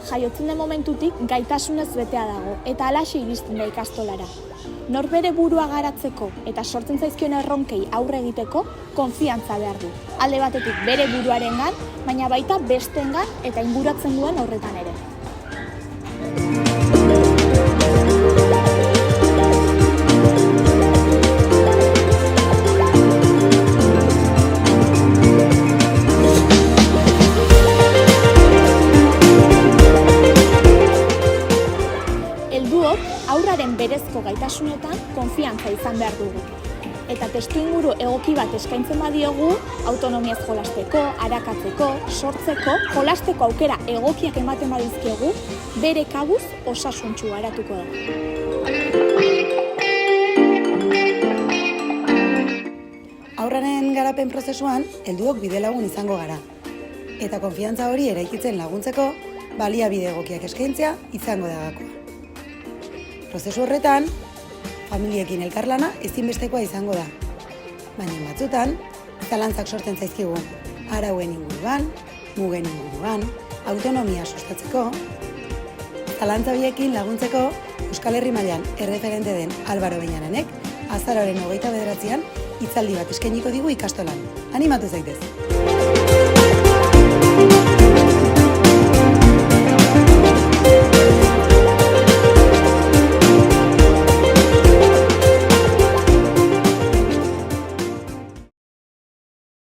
jaiotzen den momentutik gaitasunez betea dago eta halaxe iristen da ikastolara. Norbere burua garatzeko eta sortzen zaizkion erronkei aurre egiteko konfiantza behar du. Alde batetik bere buruarengan, baina baita besteengan eta inguratzen duen horretan ere. Helduok haurraren berezko gaitasunetan konfiantza izan behar dugu. Eta testuinguru egoki bat eskaintzen badiogu, autonomiaz jolasteko, arakatzeko, sortzeko, jolasteko aukera egokiak ematen badizkiegu, bere kabuz osasuntsu garatuko da. Haurraren garapen prozesuan, helduok bidelagun izango gara. Eta konfiantza hori eraikitzen laguntzeko, baliabide egokiak eskaintzea izango da gakoa. Prozesu horretan, familiekin elkarlana ezinbestekoa izango da. Baina batzutan, zalantzak sortzen zaizkigu arauen inguruan, mugen inguruan, autonomia sustatzeko. Zalantza horiekin laguntzeko Euskal Herri mailan erreferente den Álvaro Beñaranek azaroaren 29an hitzaldi bat eskainiko digu ikastolan. Animatu zaitez!